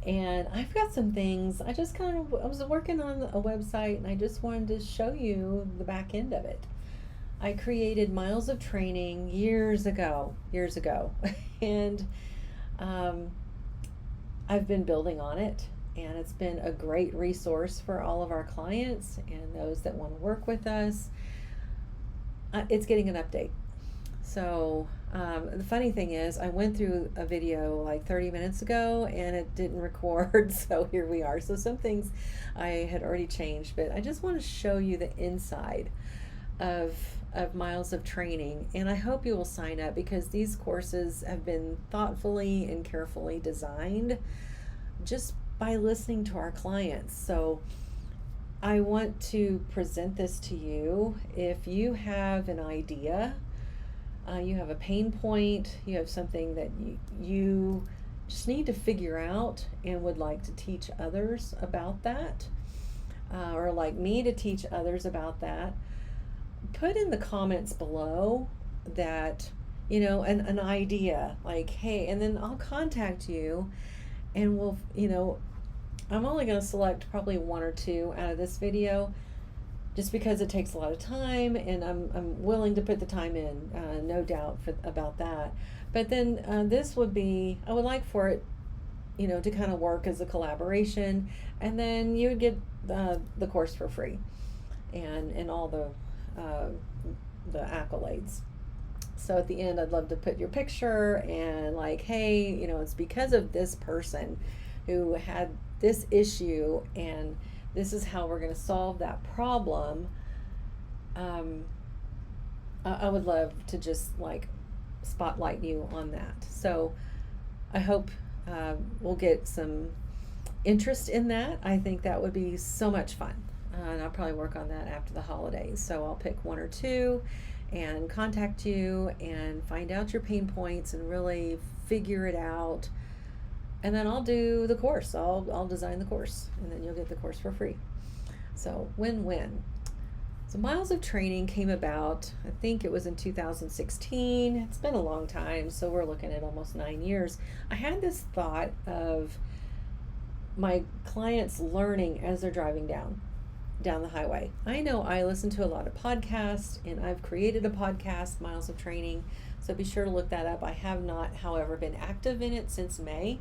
And I've got some things. I was working on a website and I just wanted to show you the back end of it. I created miles of training years ago. And um, I've been building on it, and it's been a great resource for all of our clients and those that want to work with us. It's getting an update. So the funny thing is, I went through a video like 30 minutes ago and it didn't record. So here we are. So some things I had already changed, but I just want to show you the inside of miles of training, and I hope you will sign up because these courses have been thoughtfully and carefully designed just by listening to our clients. So I want to present this to you. If you have an idea, you have a pain point, you have something that you just need to figure out and would like to teach others about that, or like me to teach others about that, put in the comments below that, an idea, like, hey, and then I'll contact you and I'm only going to select probably one or two out of this video just because it takes a lot of time, and I'm willing to put the time in, no doubt about that. But then this would be, I would like for it, to kind of work as a collaboration, and then you would get the course for free, and all the accolades. So at the end, I'd love to put your picture and like, hey, it's because of this person who had this issue, and this is how we're going to solve that problem. I would love to just like spotlight you on that. So I hope we'll get some interest in that. I think that would be so much fun. And I'll probably work on that after the holidays. So I'll pick one or two and contact you and find out your pain points and really figure it out. And then I'll do the course. I'll design the course, and then you'll get the course for free. So win-win. So Miles of Training came about, I think it was in 2016. It's been a long time, so we're looking at almost 9 years. I had this thought of my clients learning as they're driving down the highway. I know I listen to a lot of podcasts, and I've created a podcast, Miles of Training, so be sure to look that up. I have not, however, been active in it since May,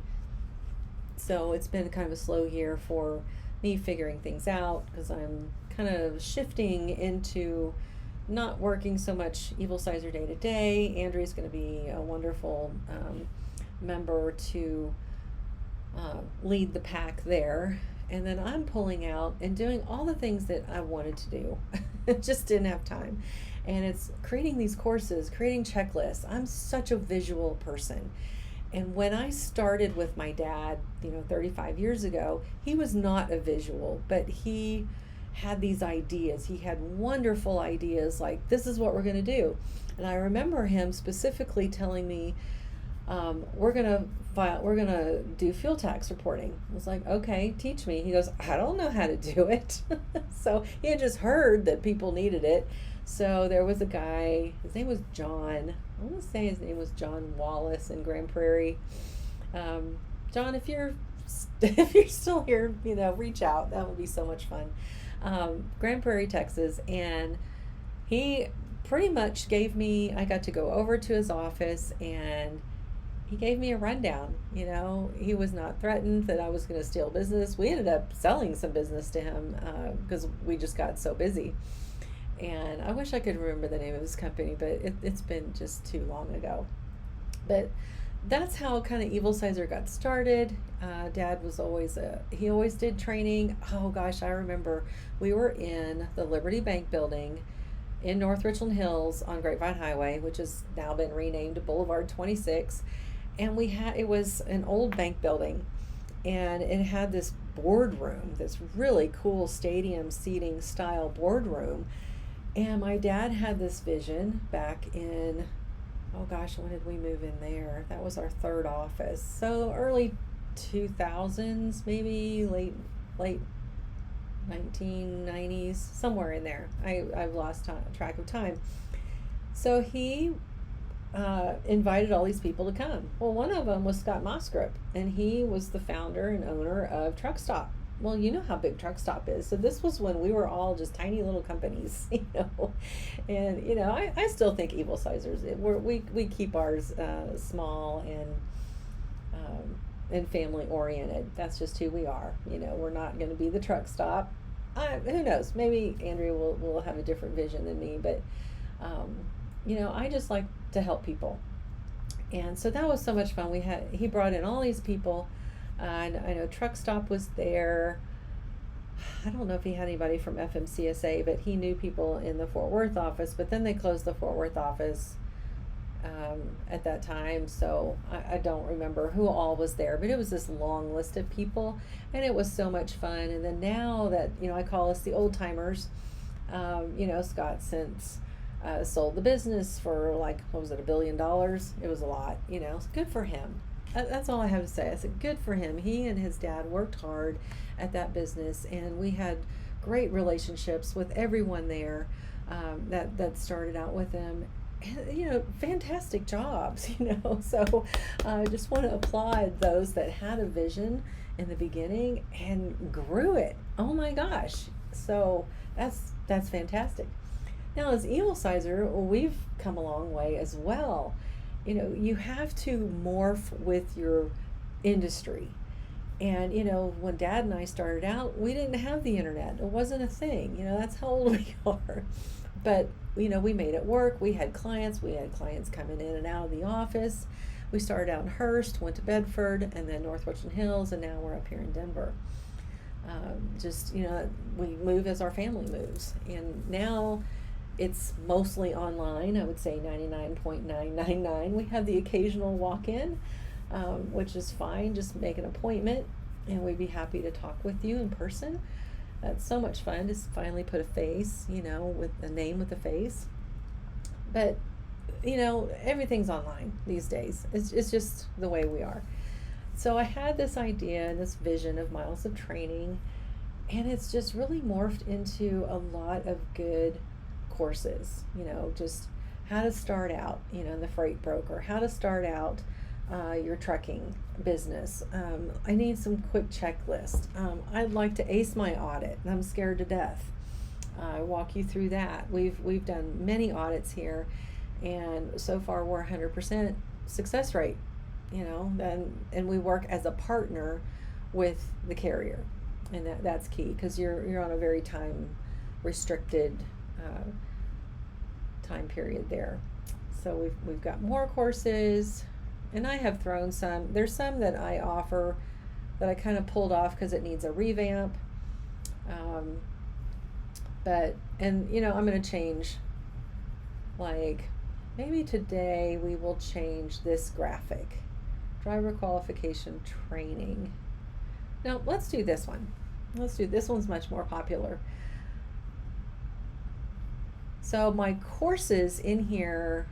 so it's been kind of a slow year for me figuring things out because I'm kind of shifting into not working so much Evilsizor day to day. Andrea's going to be a wonderful member to lead the pack there. And then I'm pulling out and doing all the things that I wanted to do. Just didn't have time. And it's creating these courses, creating checklists. I'm such a visual person. And when I started with my dad, 35 years ago, he was not a visual, but he had these ideas. He had wonderful ideas like, this is what we're going to do. And I remember him specifically telling me, we're gonna do fuel tax reporting. I was like, okay, teach me. He goes, I don't know how to do it. So he had just heard that people needed it. So there was a guy, his name was John. I want to say his name was John Wallace in Grand Prairie. John, if you're still here, reach out. That would be so much fun. Grand Prairie, Texas, and he pretty much I got to go over to his office, and he gave me a rundown. He was not threatened that I was going to steal business. We ended up selling some business to him because we just got so busy. And I wish I could remember the name of his company, but it's been just too long ago. But that's how kind of Evilsizor got started. Dad was he always did training. Oh gosh, I remember we were in the Liberty Bank building in North Richland Hills on Grapevine Highway, which has now been renamed to Boulevard 26. And it was an old bank building, and it had this boardroom, this really cool stadium seating style boardroom. And my dad had this vision back in, oh gosh, when did we move in there? That was our third office. So early 2000s, maybe late 1990s, somewhere in there. I've lost track of time. So he invited all these people to come. Well, one of them was Scott Mosgrip, and he was the founder and owner of Truck Stop. Well, you know how big Truck Stop is. So this was when we were all just tiny little companies, And I still think Evilsizors. We keep ours small and family oriented. That's just who we are. We're not going to be the Truck Stop. Who knows? Maybe Andrea will have a different vision than me, but I just like to help people. And so that was so much fun. He brought in all these people. And I know Truck Stop was there. I don't know if he had anybody from FMCSA, but he knew people in the Fort Worth office. But then they closed the Fort Worth office at that time, so I don't remember who all was there. But it was this long list of people, and it was so much fun. And then now that I call us the old timers, Scott since sold the business for like, what was it, $1 billion? It was a lot. It's good for him. That's all I have to say. I said, good for him. He and his dad worked hard at that business, and we had great relationships with everyone there that started out with him. And, fantastic jobs, So I just want to applaud those that had a vision in the beginning and grew it. Oh my gosh. So that's fantastic. Now, as Evilsizor, we've come a long way as well. You have to morph with your industry. And, when Dad and I started out, we didn't have the internet. It wasn't a thing. That's how old we are. But, we made it work. We had clients. We had clients coming in and out of the office. We started out in Hearst, went to Bedford, and then North Richland Hills, and now we're up here in Denver. We move as our family moves. And now it's mostly online. I would say 99.999. We have the occasional walk-in, which is fine. Just make an appointment, and we'd be happy to talk with you in person. That's so much fun to finally put a face, with a name with a face. But, everything's online these days. It's just the way we are. So I had this idea and this vision of Miles of Training, and it's just really morphed into a lot of good courses, just how to start out, in the freight broker, how to start out your trucking business. I need some quick checklist. I'd like to ace my audit, and I'm scared to death. I walk you through that. We've done many audits here, and so far we're 100% success rate, and we work as a partner with the carrier, and that's key, because you're on a very time restricted time period there. So we've got more courses, and I have thrown some. There's some that I offer that I kind of pulled off because it needs a revamp. I'm going to change, like maybe today we will change this graphic, driver qualification training. No, let's do this one. This one's much more popular. So my courses in here,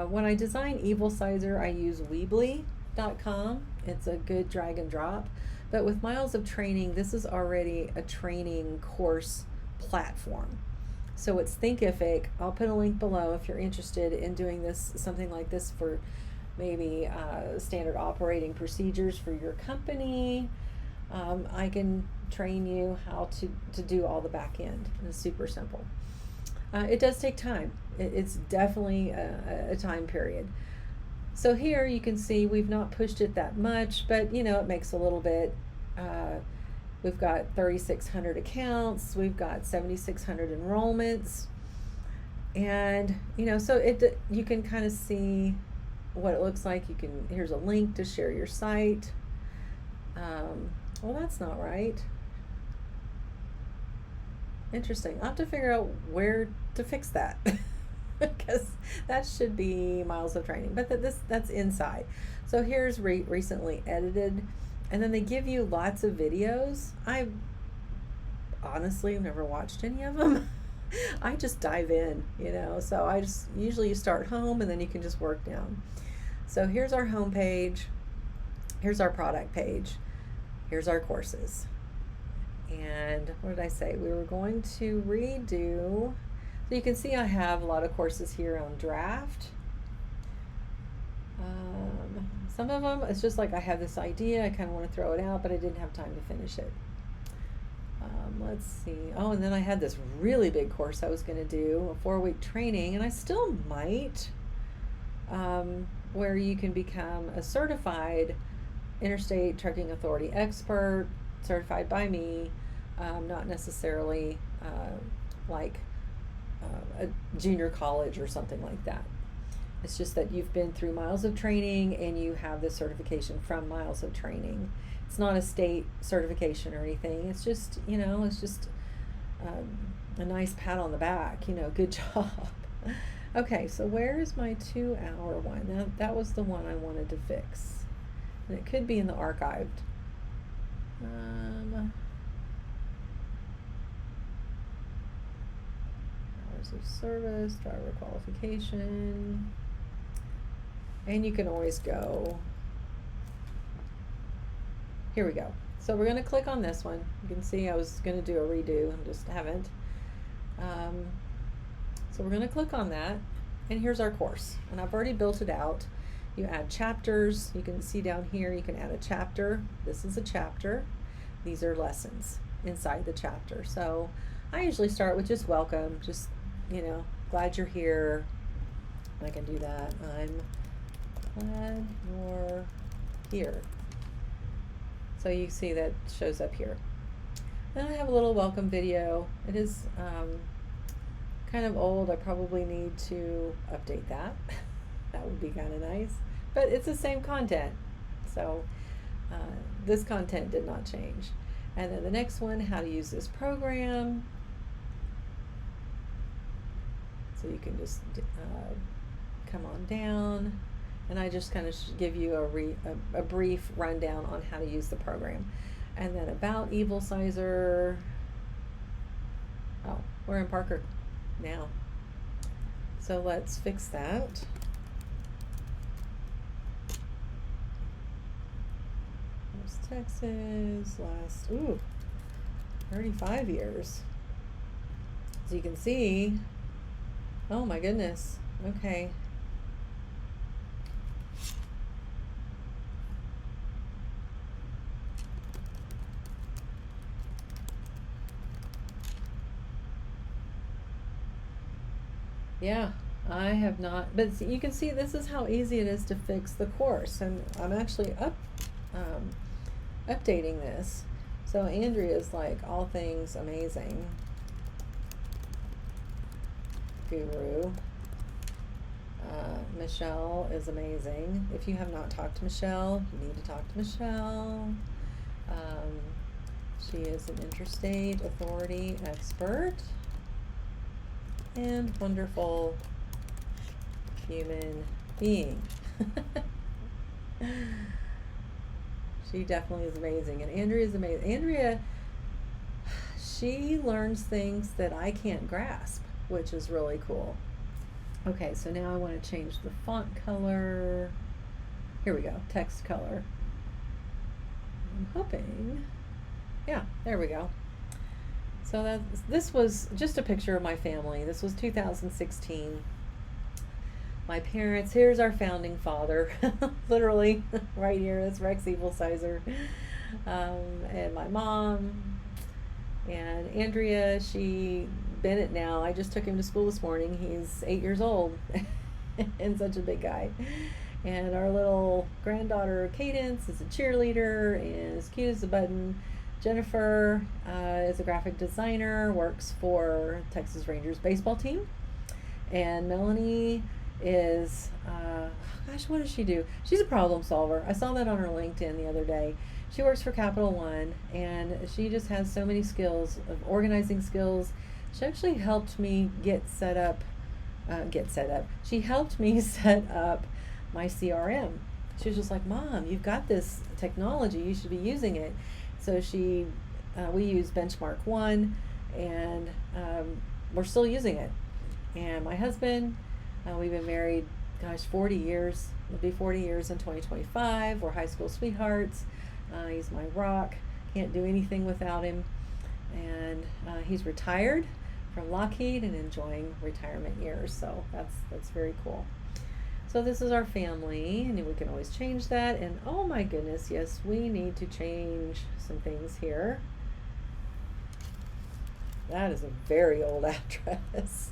when I design Evilsizor, I use Weebly.com. It's a good drag and drop. But with Miles of Training, this is already a training course platform. So it's thinkific. I'll put a link below if you're interested in doing this, something like this for maybe standard operating procedures for your company. I can train you how to do all the back end. It's super simple. It does take time. It's definitely a time period. So here you can see we've not pushed it that much, but it makes a little bit. We've got 3,600 accounts. We've got 7,600 enrollments, and so you can kind of see what it looks like. Here's a link to share your site. Well, that's not right. Interesting. I'll have to figure out where to fix that because that should be Miles of Training, but that's inside. So here's recently edited, and then they give you lots of videos. I honestly have never watched any of them. I just dive in, so I just usually start home and then you can just work down. So here's our home page. Here's our product page. Here's our courses. And what did I say? We were going to redo. So you can see I have a lot of courses here on draft. Some of them, it's just like I have this idea, I kind of want to throw it out, but I didn't have time to finish it. Let's see. Oh, and then I had this really big course I was going to do, a 4-week training, and I still might, where you can become a certified interstate trucking authority expert, certified by me, not necessarily like a junior college or something like that. It's just that you've been through miles of training and you have this certification from miles of training. It's not a state certification or anything. It's just, it's just a nice pat on the back, good job. Okay, so where is my 2-hour one? Now, that was the one I wanted to fix. And it could be in the archived. Hours of service, driver qualification. And you can always go. Here we go. So we're going to click on this one. You can see I was going to do a redo and just haven't. So we're going to click on that. And here's our course. And I've already built it out. You add chapters. You can see down here you can add a chapter. This is a chapter. These are lessons inside the chapter. So I usually start with just welcome. Just, glad you're here. I can do that. I'm glad you're here. So you see that shows up here. Then I have a little welcome video. It is kind of old. I probably need to update that. That would be kind of nice. But it's the same content. So this content did not change. And then the next one, how to use this program. So you can just come on down. And I just kind of give you a brief rundown on how to use the program. And then about Evilsizor. Oh, we're in Parker now. So let's fix that. There's Texas, last, 35 years. So you can see, oh my goodness, okay. Yeah, I have not, but you can see this is how easy it is to fix the course, and I'm actually updating this. So Andrea's like all things amazing guru. Michelle is amazing. If you have not talked to Michelle, you need to talk to Michelle. She is an interstate authority expert and wonderful human being. She definitely is amazing, and Andrea is amazing. Andrea, she learns things that I can't grasp, which is really cool. Okay, so now I want to change the font color. Here we go, text color. I'm hoping, yeah, there we go. So this was just a picture of my family. This was 2016. My parents, here's our founding father, literally right here, that's Rex Evilsizor, and my mom, and Andrea, Bennett now, I just took him to school this morning, he's 8 years old, and such a big guy, and our little granddaughter, Cadence, is a cheerleader, and as cute as a button. Jennifer is a graphic designer, works for Texas Rangers baseball team, and Melanie is, gosh, what does she do? She's a problem solver. I saw that on her LinkedIn the other day. She works for Capital One, and she just has so many skills, of organizing skills. She actually helped me set up. She helped me set up my CRM. She was just like, Mom, you've got this technology, you should be using it. So we use Benchmark 1, and we're still using it. And my husband, we've been married, 40 years. It'll be 40 years in 2025. We're high school sweethearts. He's my rock. Can't do anything without him. And he's retired from Lockheed and enjoying retirement years. So that's very cool. So this is our family, and we can always change that. And oh my goodness, yes, we need to change some things here. That is a very old address.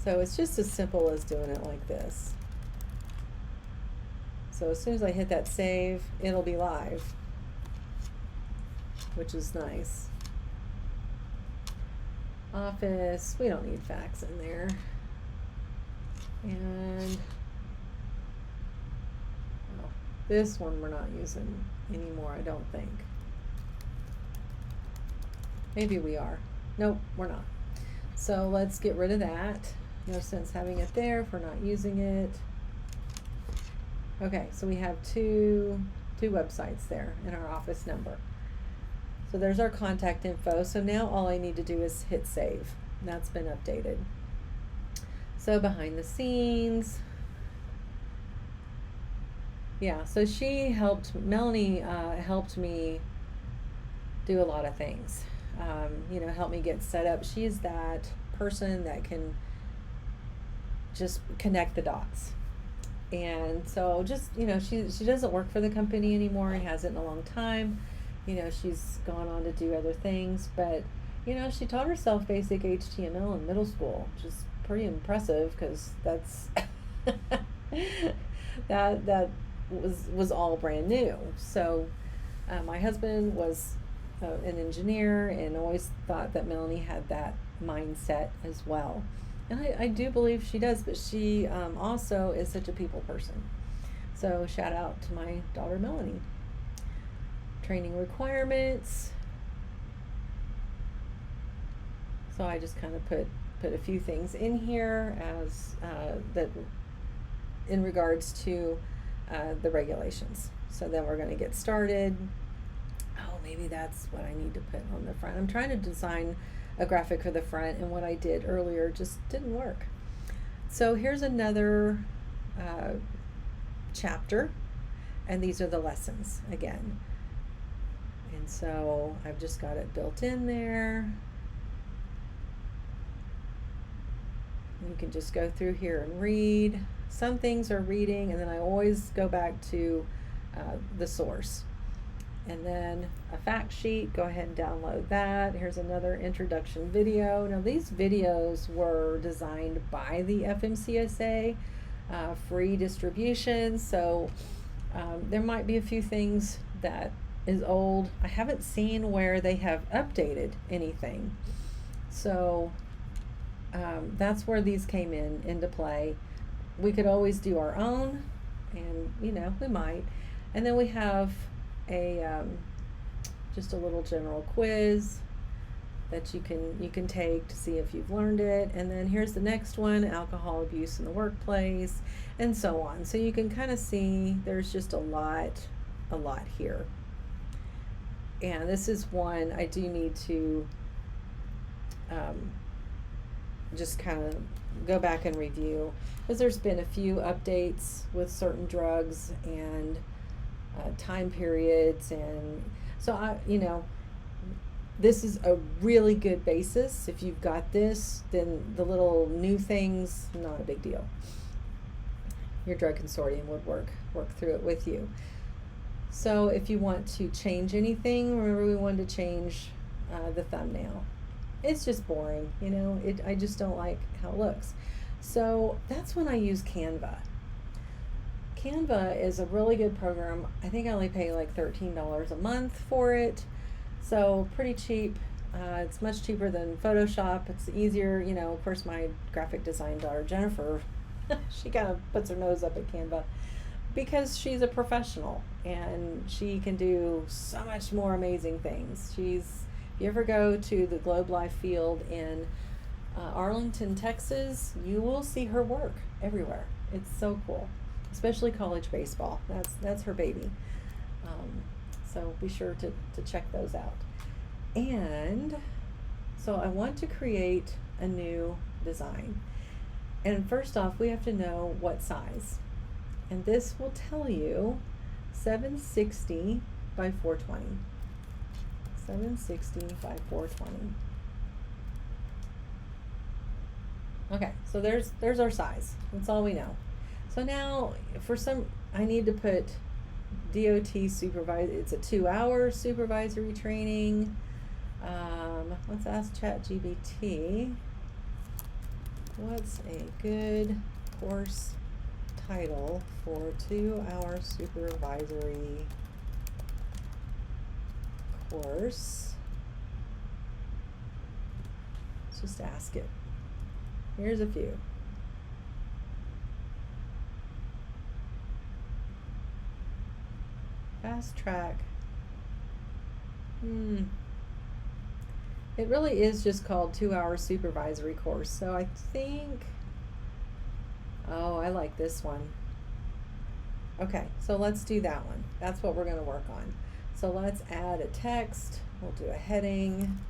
So it's just as simple as doing it like this. So as soon as I hit that save, it'll be live, which is nice. Office, we don't need fax in there. And oh, this one we're not using anymore, I don't think. Maybe we are. Nope, we're not. So let's get rid of that. No sense having it there if we're not using it. Okay, so we have two websites there in our office number. So there's our contact info. So now all I need to do is hit save. That's been updated. So behind the scenes. Yeah, so Melanie helped me do a lot of things. Help me get set up. She's that person that can just connect the dots. And so she doesn't work for the company anymore and hasn't in a long time. She's gone on to do other things, but she taught herself basic HTML in middle school, which is pretty impressive because that's that was all brand new. So my husband was an engineer and always thought that Melanie had that mindset as well. And I do believe she does, but she also is such a people person. So shout out to my daughter Melanie. Training requirements. So I just kind of put a few things in here as that in regards to the regulations. So then we're going to get started. Oh, maybe that's what I need to put on the front. I'm trying to design a graphic for the front, and what I did earlier just didn't work. So here's another chapter, and these are the lessons again. And so I've just got it built in there. You can just go through here and read. Some things are reading, and then I always go back to the source. And then a fact sheet, go ahead and download that. Here's another introduction video. Now these videos were designed by the FMCSA, free distribution. So there might be a few things that is old. I haven't seen where they have updated anything. So that's where these came into play. We could always do our own, and we might. And then we have just a little general quiz that you can take to see if you've learned it. And then here's the next one, alcohol abuse in the workplace, and so on. So you can kind of see there's just a lot here. And this is one I do need to just kind of go back and review, because there's been a few updates with certain drugs and time periods, and so this is a really good basis. If you've got this, then the little new things, not a big deal. Your drug consortium would work through it with you. So if you want to change anything, remember we wanted to change the thumbnail. It's just boring, I just don't like how it looks. So that's when I use Canva. Canva is a really good program. I think I only pay like $13 a month for it. So pretty cheap. It's much cheaper than Photoshop. It's easier, of course my graphic design daughter, Jennifer, she kind of puts her nose up at Canva because she's a professional and she can do so much more amazing things. If you ever go to the Globe Life Field in Arlington, Texas, you will see her work everywhere. It's so cool, especially college baseball. That's her baby. So be sure to check those out. And so I want to create a new design. And first off, we have to know what size. And this will tell you 760 by 420. 760 by 420. Okay, so there's our size. That's all we know. So now, I need to put DOT supervise. It's a 2-hour supervisory training. Let's ask ChatGPT. What's a good course title for 2-hour supervisory course? Let's just ask it. Here's a few. Fast track. It really is just called 2-hour supervisory course. So I think, oh, I like this one. Okay, so let's do that one. That's what we're going to work on. So let's add a text. We'll do a heading.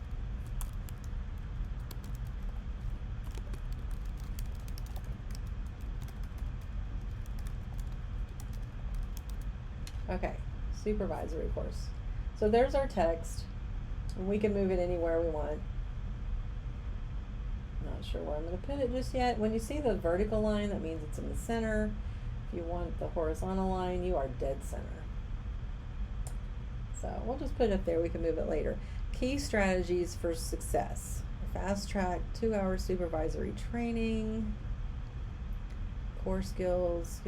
Okay, supervisory course. So there's our text. And we can move it anywhere we want. Not sure where I'm going to put it just yet. When you see the vertical line, that means it's in the center. If you want the horizontal line, you are dead center. So we'll just put it up there. We can move it later. Key strategies for success. Fast track 2-hour supervisory training. Core skills.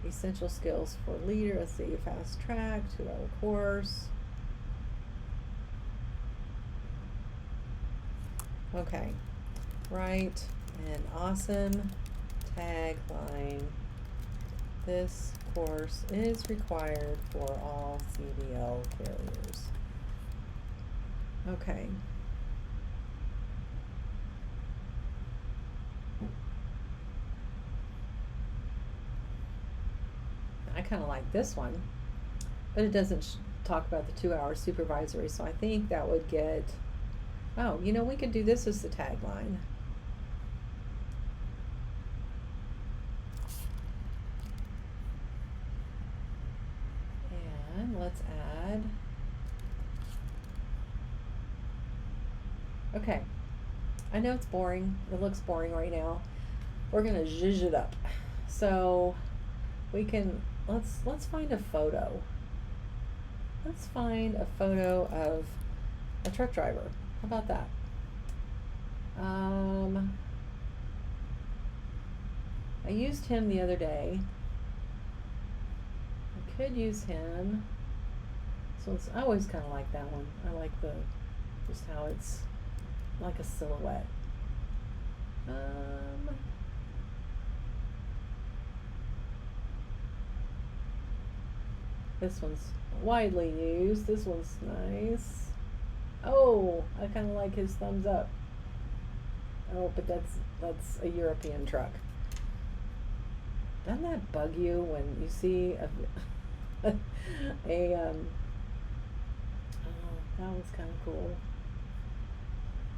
Essential skills for leader. Let's see, fast track, 2-hour course. Okay, right, and awesome tagline. This course is required for all CDL carriers. Okay. I kind of like this one, but it doesn't talk about the 2-hour supervisory, so I think that would get, oh, you know, we could do this as the tagline. And let's add, okay, I know it's boring, it looks boring right now. We're gonna zhuzh it up. So we can, let's find a photo. Let's find a photo of a truck driver. How about that? I used him the other day. I could use him. So I always kind of like that one. I like just how it's like a silhouette. This one's widely used. This one's nice. Oh, I kind of like his thumbs up. Oh, but that's a European truck. Doesn't that bug you when you see oh, that was kind of cool.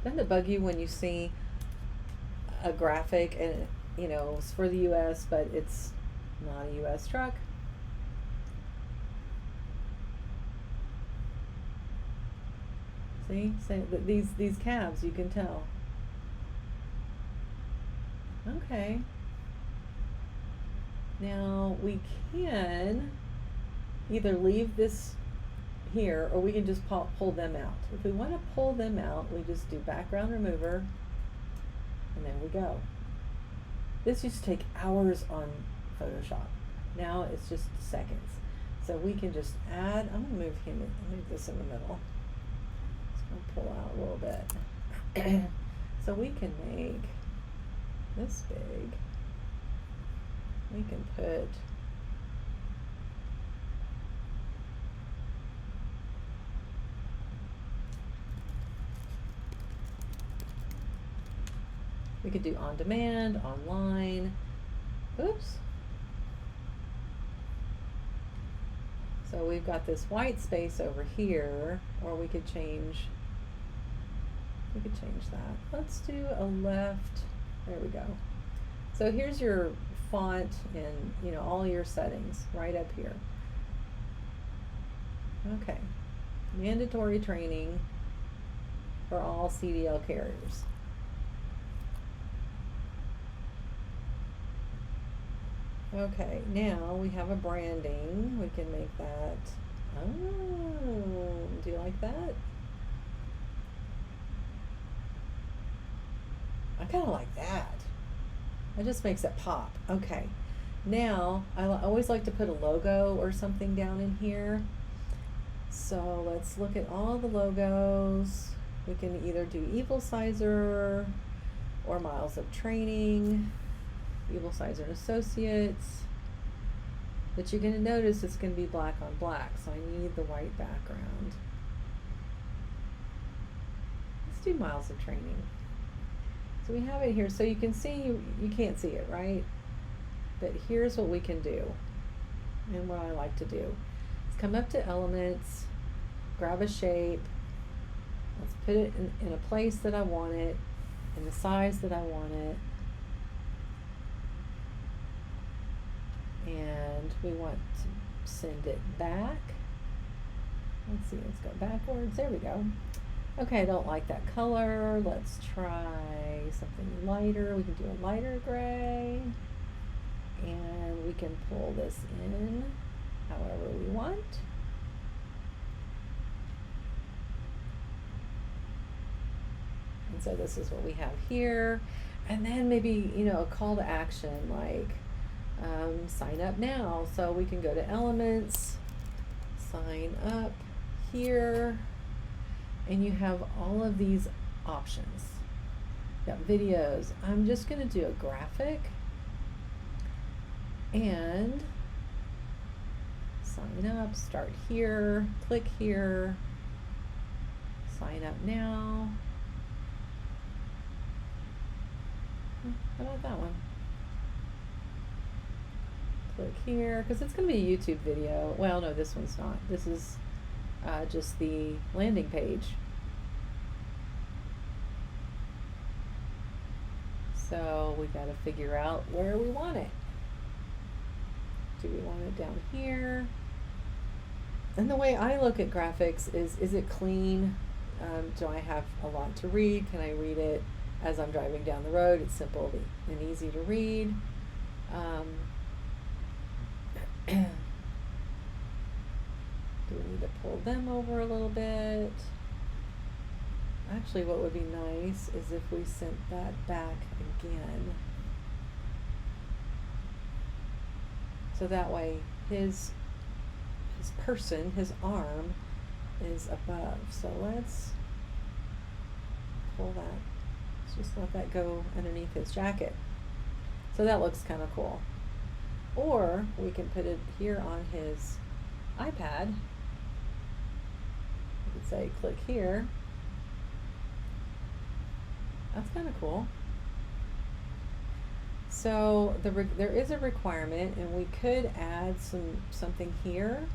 Doesn't it bug you when you see a graphic and, you know, it's for the U.S., but it's not a U.S. truck? See, these calves, you can tell. Okay. Now we can either leave this here or we can just pull them out. If we want to pull them out, we just do background remover and there we go. This used to take hours on Photoshop. Now it's just seconds. So we can just add, I'm going to move this in the middle. Pull out a little bit. So we can make this big. We can put we could do on demand, online. Oops. So we've got this white space over here, or we could change that. Let's do a left, there we go. So here's your font and, you know, all your settings right up here. Okay, mandatory training for all CDL carriers. Okay, now we have a branding. We can make that. Oh, do you like that? I kind of like that. It just makes it pop. Okay. Now, I always like to put a logo or something down in here. So let's look at all the logos. We can either do Evilsizor or Miles of Training, Evilsizor and Associates. But you're going to notice it's going to be black on black, so I need the white background. Let's do Miles of Training. So we have it here, so you can see, you can't see it, right? But here's what we can do, and what I like to do is come up to Elements, grab a shape, let's put it in a place that I want it, in the size that I want it, and we want to send it back. Let's see, let's go backwards, there we go. Okay, I don't like that color. Let's try something lighter. We can do a lighter gray. And we can pull this in however we want. And so this is what we have here. And then maybe, you know, a call to action like sign up now. So we can go to Elements, sign up here. And you have all of these options. Got videos. I'm just going to do a graphic and sign up, start here, click here, sign up now. How about that one? Click here, because it's going to be a YouTube video. Well, no, this one's not. This is just the landing page. So we got to figure out where we want it. Do we want it down here? And the way I look at graphics is it clean? Do I have a lot to read? Can I read it as I'm driving down the road? It's simple and easy to read. Do we need to pull them over a little bit? Actually, what would be nice is if we sent that back again. So that way his person, his arm, is above. So let's pull that. Let's just let that go underneath his jacket. So that looks kind of cool. Or we can put it here on his iPad. We could say click here. That's kind of cool. So there is a requirement, and we could add something here,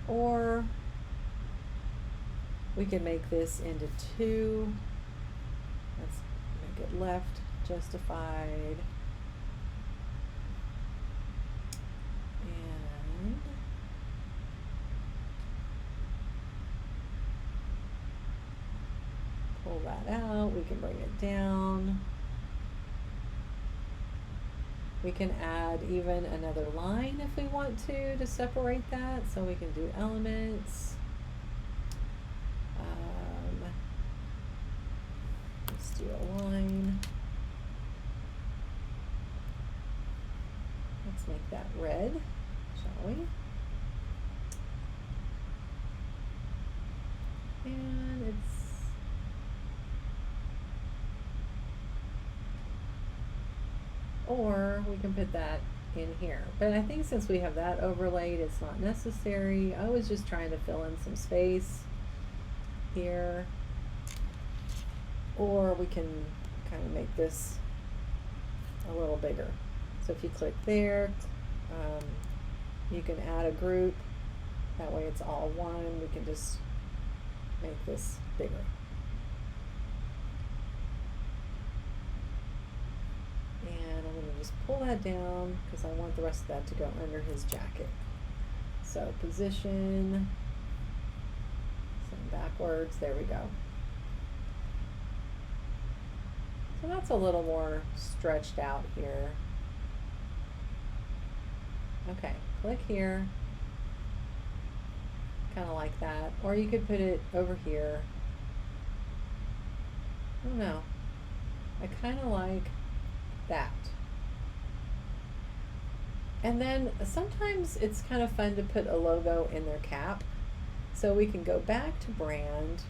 or we can make this into two. Let's make it left justified. And pull that out. We can bring it down. We can add even another line if we want to separate that. So we can do Elements. Let's do a line. Let's make that red, shall we? And it's or we can put that in here. But I think since we have that overlaid, it's not necessary. I was just trying to fill in some space here. Or we can kind of make this a little bigger. So if you click there, you can add a group. That way it's all one. We can just make this bigger. And I'm going to just pull that down because I want the rest of that to go under his jacket. So position, send backwards, there we go. So that's a little more stretched out here. Okay, click here, kind of like that. Or you could put it over here. I don't know. I kind of like that. And then sometimes it's kind of fun to put a logo in their cap. So we can go back to brand,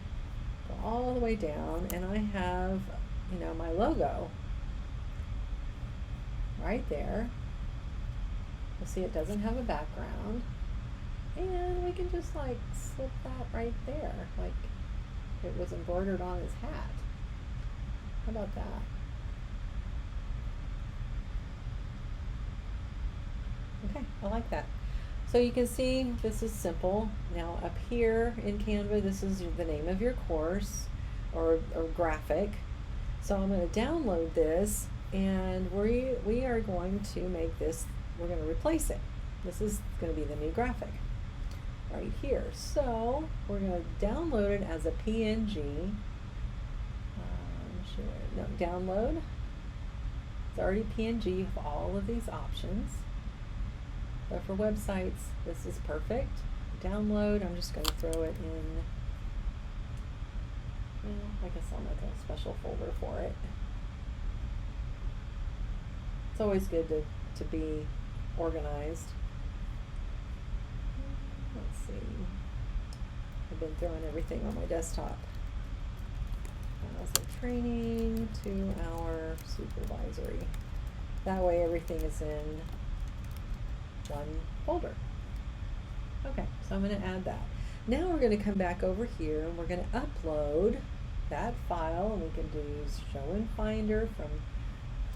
go all the way down, and I have, you know, my logo right there. You'll see it doesn't have a background. And we can just like slip that right there, like it was embroidered on his hat. How about that? Okay, I like that. So you can see this is simple. Now up here in Canva, this is the name of your course or graphic. So I'm going to download this, and we are going to make this, we're going to replace it. This is going to be the new graphic right here. So we're going to download it as a PNG. No, download. It's already PNG. You have all of these options. But for websites, this is perfect. Download, I'm just going to throw it in, I guess I'll make a special folder for it. It's always good to be organized. Let's see. I've been throwing everything on my desktop. So training, 2-hour supervisory. That way everything is in one folder. Okay, so I'm going to add that. Now we're going to come back over here and we're going to upload that file, and we can do show in Finder from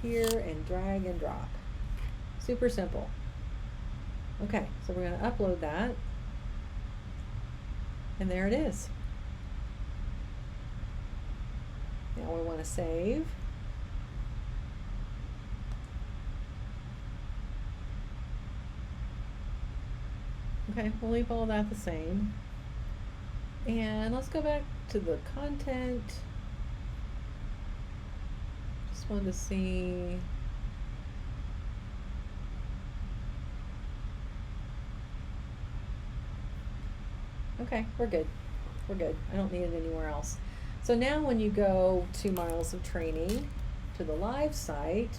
here and drag and drop. Super simple. Okay, so we're going to upload that, and there it is. Now we want to save. Okay, we'll leave all that the same. And let's go back to the content. Just wanted to see. Okay, we're good. We're good. I don't need it anywhere else. So now when you go to Miles of Training, to the live site,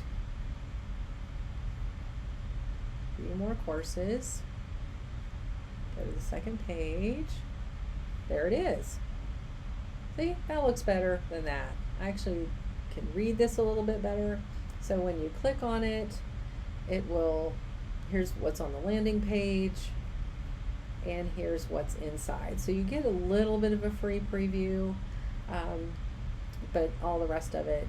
3 more courses, go to the second page, there it is. See, that looks better than that. I actually can read this a little bit better. So when you click on it, it will, here's what's on the landing page, and here's what's inside. So you get a little bit of a free preview. But all the rest of it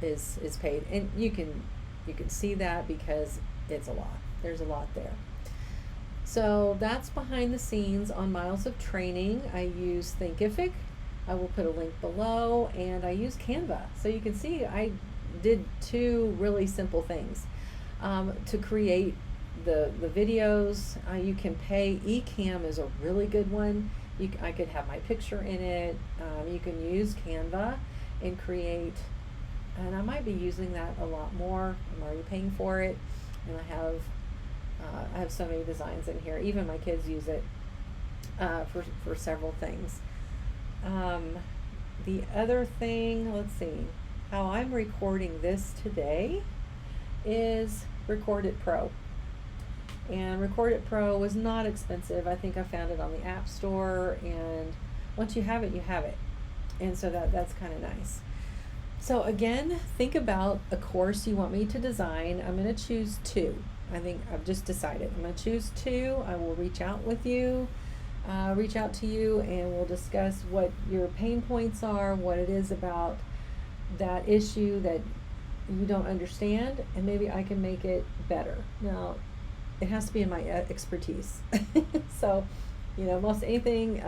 is paid, and you can see that because it's a lot. There's a lot there. So that's behind the scenes on Miles of Training. I use Thinkific. I will put a link below, and I use Canva. So you can see I did 2 really simple things to create the videos. You can pay. Ecamm is a really good one. I could have my picture in it. You can use Canva and create, and I might be using that a lot more. I'm already paying for it, and I have so many designs in here. Even my kids use it for several things. The other thing, let's see, how I'm recording this today is Record It Pro. And Record It Pro was not expensive. I think I found it on the App Store, and once you have it, you have it. And so that's kind of nice. So again, think about a course you want me to design. I'm going to choose 2. I think I've just decided. I'm going to choose 2. I will reach out to you, and we'll discuss what your pain points are, what it is about that issue that you don't understand, and maybe I can make it better. Now, it has to be in my expertise. So, most anything,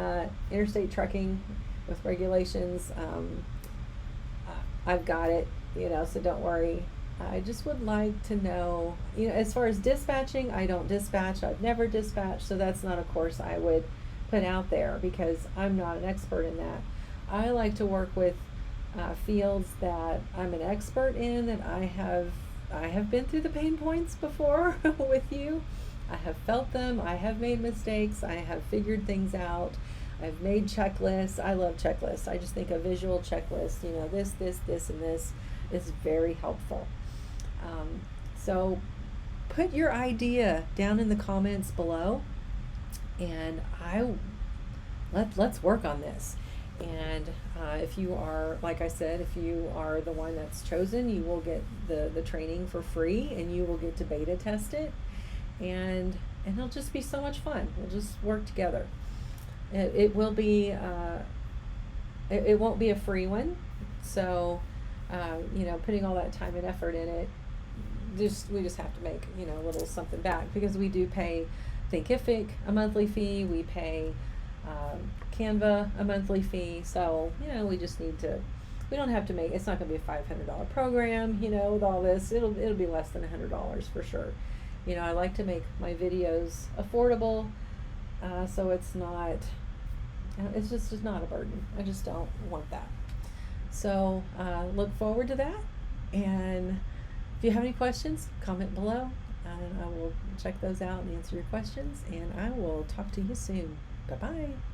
interstate trucking with regulations, I've got it, so don't worry. I just would like to know, as far as dispatching, I don't dispatch. I've never dispatched, so that's not a course I would put out there because I'm not an expert in that. I like to work with fields that I'm an expert in, that I have been through the pain points before with you. I have felt them. I have made mistakes. I have figured things out. I've made checklists. I love checklists. I just think a visual checklist, this, and this is very helpful. So put your idea down in the comments below, and let's work on this. And if you are, like I said, if you are the one that's chosen, you will get the training for free, and you will get to beta test it, and it'll just be so much fun. We'll just work together. It will be it won't be a free one, so putting all that time and effort in it, we just have to make a little something back, because we do pay Thinkific a monthly fee, we pay Canva a monthly fee, so we just need to, we don't have to make, it's not going to be a $500 program, with all this. It'll be less than $100 for sure. I like to make my videos affordable, so it's not, it's just not a burden. I just don't want that. So look forward to that, and if you have any questions, comment below, and I will check those out and answer your questions, and I will talk to you soon. Bye-bye.